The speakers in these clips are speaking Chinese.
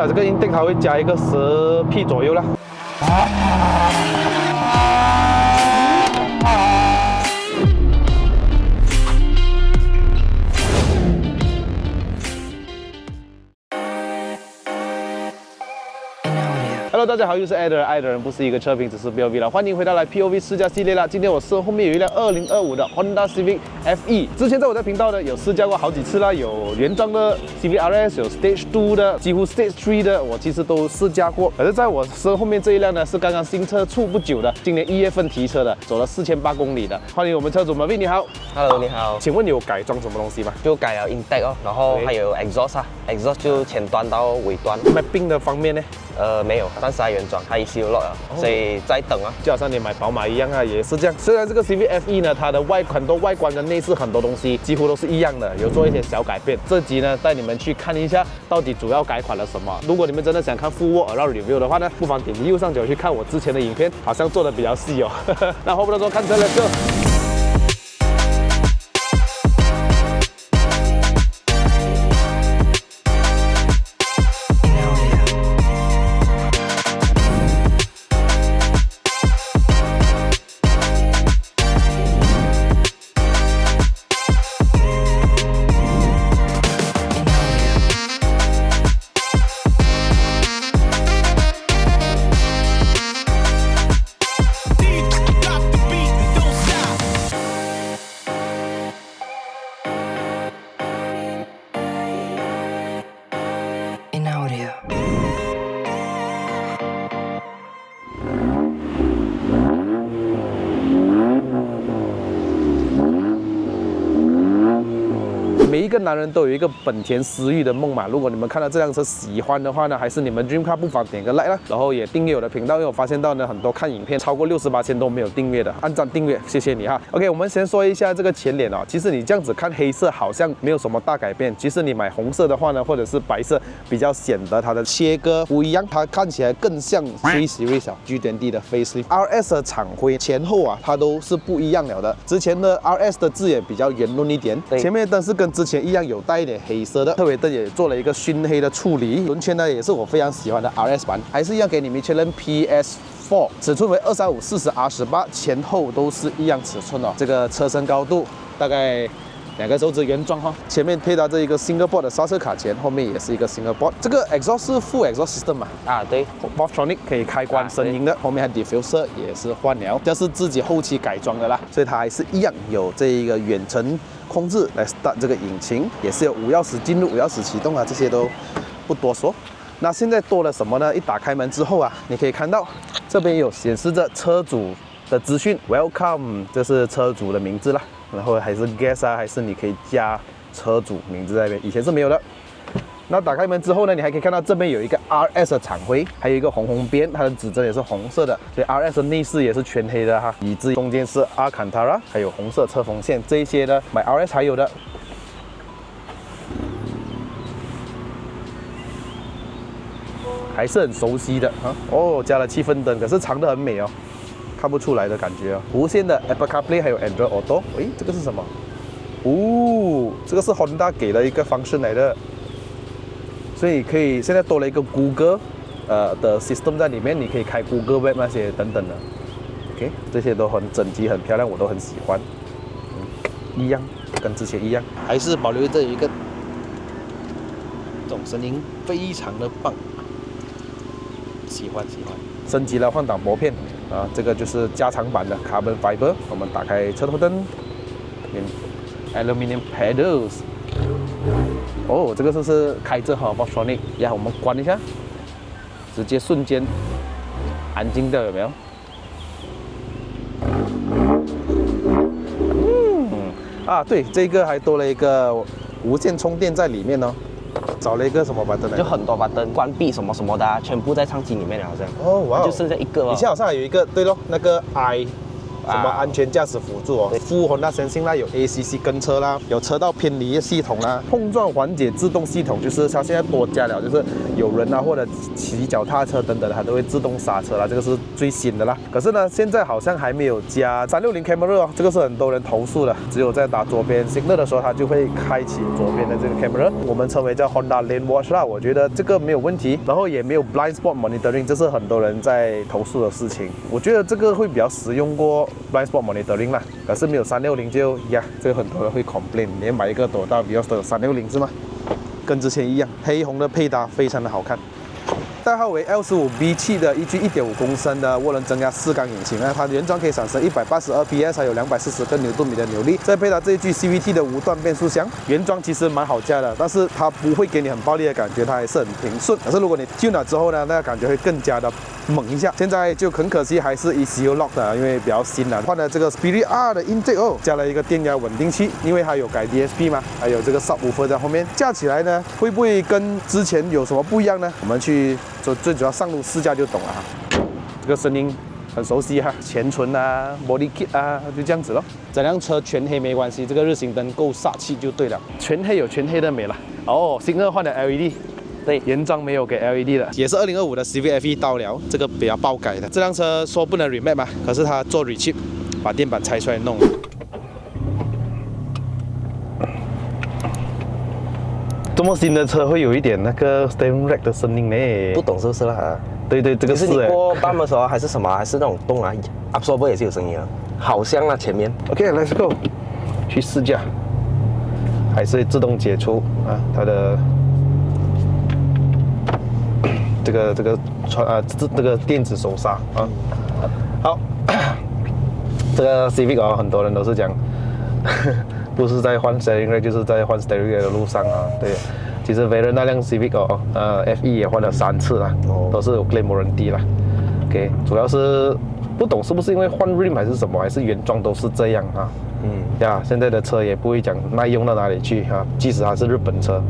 这个 intake 它会加一个10P 左右啦。Hello， 大家好，又是爱的人，爱的人不是一个车评，只是 POV 了。欢迎回到来 POV 试驾系列啦。今天我身后面有一辆2025的 Honda Civic FE。之前在我的频道呢有试驾过好几次啦，有原装的 Civic RS， 有 Stage 2的，几乎 Stage 3的，我其实都试驾过。可是在我身后面这一辆呢是刚刚新车出不久的，今年1月份提车的，走了4800公里的。欢迎我们车主Marvin，你好。Hello， 你好。请问你有改装什么东西吗？就改了 intake 哦，然后还有 exhaust 啊 ，exhaust 就前端到尾端。mapping 的方面呢？没有，但是它原装，它ECU lock 了，所以在等啊。就好像你买宝马一样啊，也是这样。虽然这个 Civic FE 呢，它的很多外观跟内饰很多东西几乎都是一样的，有做一些小改变。这集呢，带你们去看一下到底主要改款了什么。如果你们真的想看 full walk around review 的话呢，不妨点击右上角去看我之前的影片，好像做的比较细哦。那话不多说，看车，Let's go。每一个男人都有一个本田思域的梦嘛。如果你们看到这辆车喜欢的话呢，还是你们 Dream Car， 不妨点个 like 啦，然后也订阅我的频道，因为我发现到呢，很多看影片超过68,000都没有订阅的，按赞订阅，谢谢你哈。OK， 我们先说一下这个前脸哦。其实你这样子看黑色好像没有什么大改变，其实你买红色的话呢，或者是白色，比较显得它的切割不一样，它看起来更像 3 Series G20 的 facelift。RS 的厂徽前后啊，它都是不一样了的。之前的 RS 的字也比较圆润一点，前面灯是跟之前一样有带一点黑色的，特尾灯也做了一个熏黑的处理。轮圈呢也是我非常喜欢的 RS 版，还是一样给你Michelin PS4， 尺寸为235/40R18，前后都是一样尺寸哦。这个车身高度大概2个手指原装哈，前面配搭这一个 single board 的刹车卡钳，后面也是一个 single board。这个 exhaust 是 full exhaust system 嘛？啊，对 ，Valvetronic 可以开关声音的，后面还 diffuser 也是换了，这是自己后期改装的啦，所以它还是一样有这一个远程控制来 start 这个引擎，也是有5钥匙进入、5钥匙启动啊，这些都不多说。那现在多了什么呢？一打开门之后啊，你可以看到这边有显示着车主的资讯 ，Welcome， 这是车主的名字啦。然后还是 guest 啊，还是你可以加车主名字在那边，以前是没有的。那打开门之后呢，你还可以看到这边有一个 RS 的厂徽，还有一个红边，它的指针也是红色的，所以 RS 的内饰也是全黑的哈。椅子中间是 Alcantara， 还有红色车缝线，这一些呢买 RS 才有的。还是很熟悉的啊。哦，加了气氛灯，可是长得很美哦。看不出来的感觉哦，无线的 Apple CarPlay 还有 Android Auto， 诶，这个是什么？哦，这个是 Honda 给的一个function来的，所以可以现在多了一个 Google 的 system 在里面，你可以开 Google Web 那些等等的。OK， 这些都很整齐很漂亮，我都很喜欢。一样，跟之前一样，还是保留着一个这种声音，非常的棒，喜欢。升级了换挡拨片啊，这个就是加长版的 Carbon Fiber。我们打开车头灯 ，Aluminium Pedals。哦，这个是开着哈 Valvetronic， 呀，我们关一下，直接瞬间安静掉，有没有？啊，对，这个还多了一个无线充电在里面哦。找了一个什么button呢？就很多button，关闭什么什么的、啊，全部在相机里面了，好像。哦，哇，就剩下一个了。以前好像还有一个，对咯，那个 I 什么安全驾驶辅助哦，Full Honda Sensing啦，有 ACC 跟车啦，有车道偏离系统啦，碰撞缓解自动系统，就是它现在多加了，就是有人啊或者骑脚踏车等等的，它都会自动刹车啦，这个是最新的啦。可是呢，现在好像还没有加360 camera 哦，这个是很多人投诉的，只有在打左边 signal 的时候，它就会开启左边的这个 camera， 我们称为叫 Honda Lane Watch 啦，我觉得这个没有问题，然后也没有 blind spot monitoring， 这是很多人在投诉的事情。我觉得这个会比较实用过 blind spot monitoring 啦，可是没有360就呀，这个很多人会 complain， 你买一个多大 Vios 都有360是吗？跟之前一样，黑红的配搭非常的好看。代号为 L15B7 的1G1.5公升的涡轮增压4缸引擎啊，它原装可以产生182 PS， 还有240个牛顿米的扭力，再配搭这一具 CVT 的无段变速箱，原装其实蛮好驾的，但是它不会给你很暴力的感觉，它还是很平顺。可是如果你 tune 了之后呢，那个感觉会更加的猛一下。现在就很可惜还是 ECU lock 的，因为比较新了，换了这个 Spirit R 的 intake 哦，加了一个电压稳定器，因为它有改 DSP 嘛，还有这个 subwoofer 在后面，驾起来呢会不会跟之前有什么不一样呢？我们去最主要上路试驾就懂了哈。这个声音很熟悉哈，前唇啊 ，body kit 啊，就这样子咯。整辆车全黑没关系，这个日行灯够煞气就对了。全黑有全黑的美了。哦，新2换的 LED。对，原装没有给 LED 的，也是2025的 Civic FE 到了，这个比较爆改的。这辆车说不能 remake 嘛，可是它做 rechip， 把电板拆出来弄。这么新的车会有一点那个 steering rack 的声音呢？不懂是不是啦？对对，这个是。你过半的时候还是什么？还是那种动啊 ，absorber 也是有声音啊，好像啊前面。OK，let's go， 去试驾，还是自动解除啊，它的。这个电子手刹啊，好，这个 Civic 哦，很多人都是讲，不是在换 steering rack， 就是在换 steering rack 的路上啊。对，其实 Veyron 那辆 Civic 哦，FE 也换了3次啦，都是有 claim warranty 啦。OK， 主要是不懂是不是因为换 rim 还是什么，还是原装都是这样啊？呀，现在的车也不会讲耐用到哪里去啊，即使它是日本车。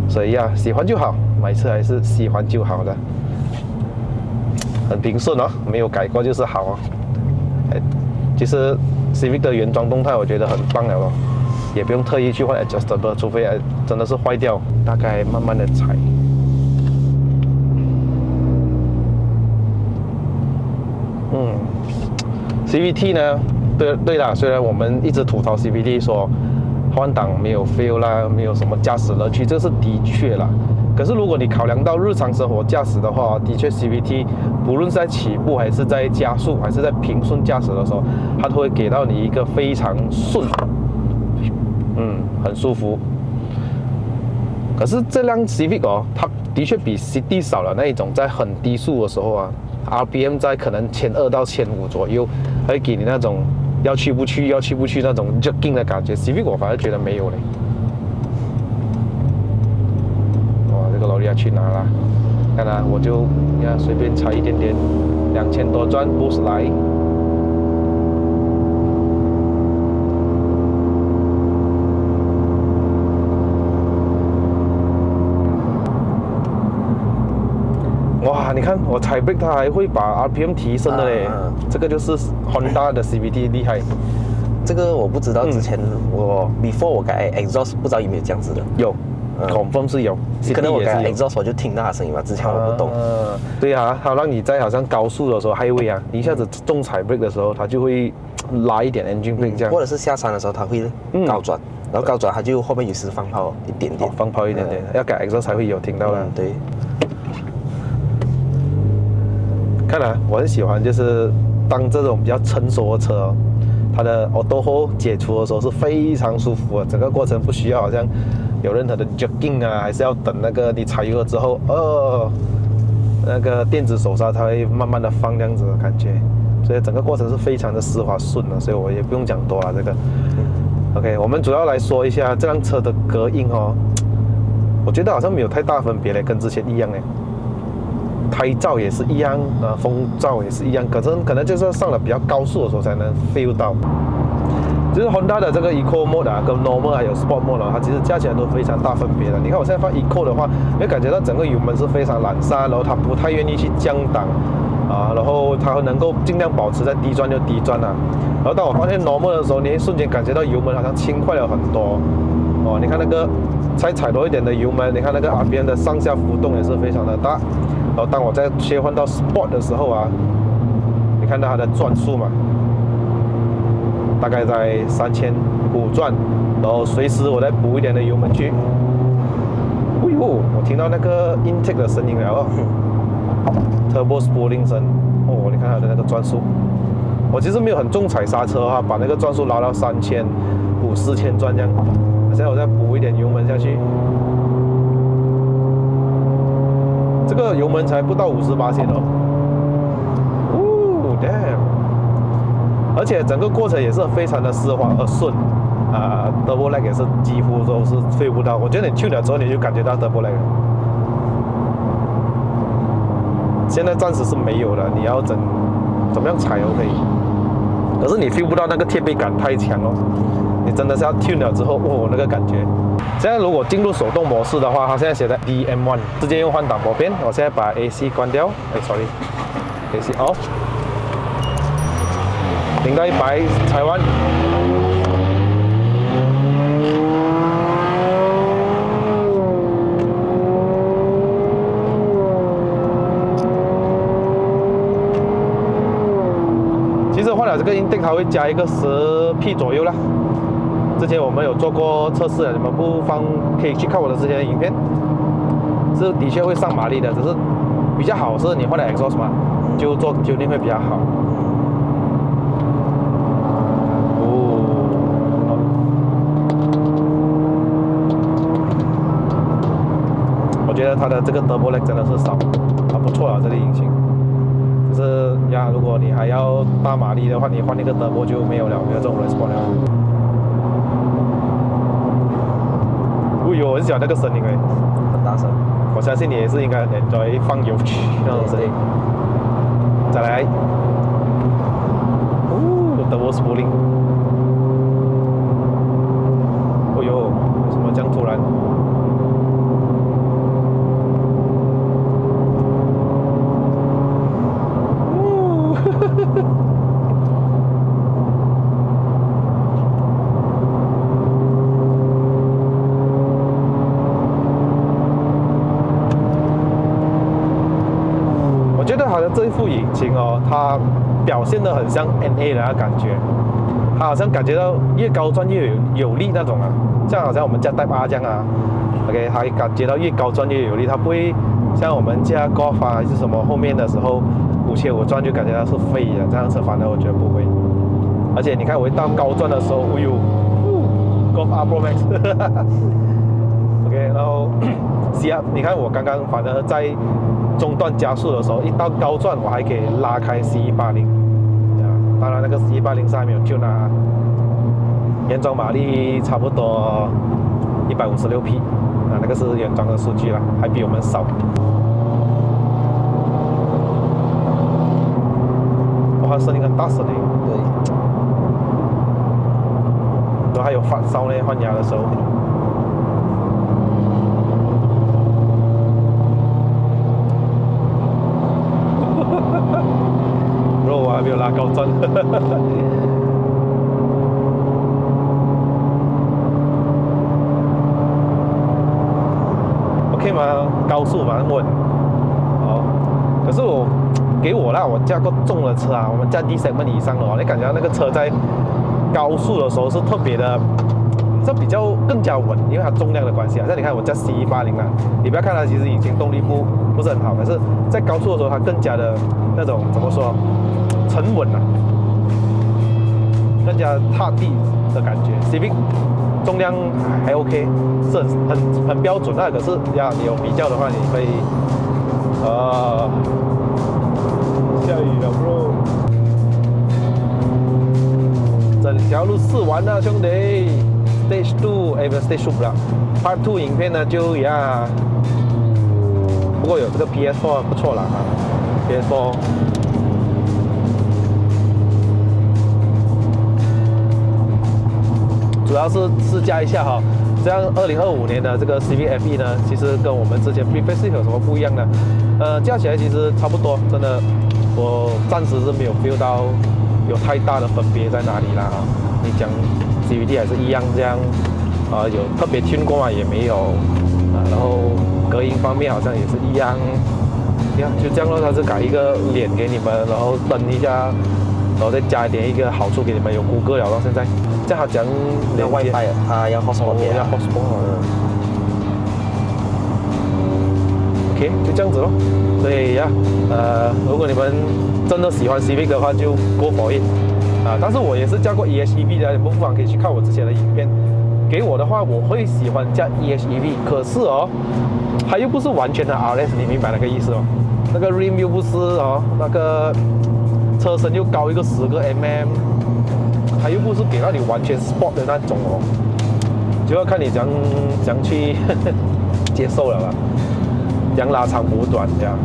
所以呀，喜欢就好，买车还是喜欢就好的，很平顺哦，没有改过就是好哦。其实 Civic 的原装动态我觉得很棒了哦，也不用特意去换 adjustable， 除非真的是坏掉，大概慢慢的踩。CVT 呢，对啦，虽然我们一直吐槽 CVT 说。换挡没有 feel 啦，没有什么驾驶乐趣，这是的确啦。可是如果你考量到日常生活驾驶的话，的确 CVT 不论是在起步还是在加速还是在平顺驾驶的时候，它都会给到你一个非常顺，很舒服。可是这辆 Civic 哦，它的确比 City 少了那一种在很低速的时候啊 ，RPM 在可能1200到1500左右，会给你那种。要去不去那种 jogging 的感觉 ，Civic 我反而觉得没有嘞。哇，这个劳力要去哪啦？看啦，我就随便踩一点点，2000多转 boost 来。哇，你看我踩 brake 它还会把 RPM 提升的嘞，这个就是 Honda 的 CVT 厉害。这个我不知道，之前我 before 我改 exhaust 不知道有没有这样子的。有，confirm 是有。可能我改 exhaust 我就听到它声音嘛，之前我不懂。对啊，它让你在好像高速的时候 highway 啊，你一下子重踩 brake 的时候，它就会拉一点 engine brake 这样。或者是下山的时候它会高转，然后高转它就后面有时放炮一点点。放炮一点点，要改 exhaust 才会有听到的。对。看来我很喜欢，就是当这种比较成熟的车哦，它的 auto hold 解除的时候是非常舒服的，整个过程不需要好像有任何的 jogging 啊，还是要等那个你踩油了之后，那个电子手刹它会慢慢的放这样子的感觉，所以整个过程是非常的丝滑顺的，所以我也不用讲多了这个。OK， 我们主要来说一下这辆车的隔音哦，我觉得好像没有太大分别嘞，跟之前一样嘞。胎噪也是一样，风噪也是一样，可能就是上了比较高速的时候才能 feel 到。就是 Honda 的这个 Eco Mode 啊，跟 Normal 还有 Sport Mode 它其实加起来都非常大分别的。你看我现在放 Eco 的话，你会感觉到整个油门是非常懒散，然后它不太愿意去降档，然后它能够尽量保持在低转就低转啊。然后当我发现 normal 的时候，你会瞬间感觉到油门好像轻快了很多。哦，你看那个再踩多一点的油门，你看那个RPM的上下浮动也是非常的大。然后当我再切换到 Sport 的时候啊，你看到它的转速嘛，大概在3500转，然后随时我再补一点的油门去。哎呦，我听到那个 intake 的声音了哦 ，turbo spooling 声。哦，你看它的那个转速。我其实没有很重踩刹车哈，把那个转速拉到3500、4000转这样。现在我再补一点油门下去，这个油门才不到58%哦。哦 ，damn！ 而且整个过程也是非常的丝滑而顺。double lag 也是几乎都是飞不到。我觉得你 tune 了之后，你就感觉到 double lag。现在暂时是没有了，你要怎么样踩 OK？ 可是你 feel 不到那个贴背感太强哦，你真的是要 tune 了之后，哦，那个感觉。现在如果进入手动模式的话，它现在写在 DM1， 直接用换挡拨片。我现在把 AC 关掉，sorry，AC off， 0到100踩完。换了这个 intake， 它会加一个10P 左右啦。之前我们有做过测试，你们不妨可以去看我的之前的影片，是的确会上马力的，只是比较好是你换了 exhaust 嘛，就做 tuning 会比较好。我觉得它的这个 double lag 真的是少，不错啊，这个引擎。就是呀，如果你还要大马力的话，你换一个德波就没有这种 response 了。哎呦，我很喜欢那个声音哎，很大声。我相信你也是应该 enjoy 放油曲那种声音。再来，哦，德波 spooling。哎呦，为什么这样突然？我觉得它的这一副引擎哦，它表现得很像 NA 的那感觉，它好像感觉到越高转越有力那种啊，像好像我们驾Type R这样啊 ，OK， 它感觉到越高转越有力，它不会像我们驾Golf还是什么后面的时候5500转就感觉到是飞的，这样子反而我觉得不会。而且你看我一到高转的时候，哎呦 ，Golf R Pro Max，OK， 然后你看我刚刚反而在中段加速的时候，一到高转我还可以拉开 C180， 当然那个 C180 上还没有 tune 啊，原装马力差不多156匹，那个是原装的数据啦，还比我们少。哇，声音很大声的。对。然后还有反烧呢，换压的时候。我还没有拉高转。OK 吗？高速蛮稳。哦，可是给我啦，我驾过重的车啊，我们驾 D segment 以上的哦，你感觉到那个车在高速的时候是特别的，这比较更加稳，因为它重量的关系啊。像你看我驾 C180啊，你不要看它其实引擎动力不是很好，可是在高速的时候它更加的那种怎么说？沉稳啊，更加踏地的感觉。Civic 重量还 OK， 是很标准的。可是呀，你有比较的话，你可以下雨了 bro， 整条路试完了兄弟。Stage 2， 不是 Stage 2不了 ，Part 2影片呢就呀，不过有这个 PS4 不错啦啊 ，PS4。主要是试驾一下哈，这样2025年的这个 Civic FE 呢，其实跟我们之前 Preface 有什么不一样呢？驾起来其实差不多，真的我暂时是没有 feel 到有太大的分别在哪里啦。你讲 CVT 还是一样这样，有特别 tune 过吗？也没有，然后隔音方面好像也是一样，就这样咯。它是改一个脸给你们，然后灯一下，然后再加一点一个好处给你们，有谷歌了到现在。这样它讲要 WiFi， 它要 hotspot， 要 hotspot。OK， 就这样子咯。所以如果你们真的喜欢 Civic 的话，就 go for it。但是我也是加过 EHEV 的，你们不妨可以去看我之前的影片。给我的话，我会喜欢加 EHEV， 可是它又不是完全的 RS， 你明白那个意思哦？那个 rim 又不是那个车身又高一个10个 mm， 它又不是给到你完全 sport 的那种就要看你怎样去接受了啦，怎样拉长补短这样。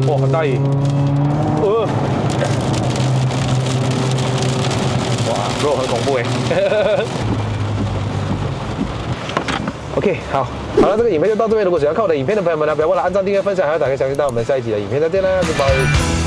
哇，很大雨，哇，肉很恐怖哎。OK， 好了，这个影片就到这边。如果喜欢看我的影片的朋友们呢，不要忘了按赞、订阅、分享，还有打开小铃铛。我们下一集的影片再见啦，拜拜。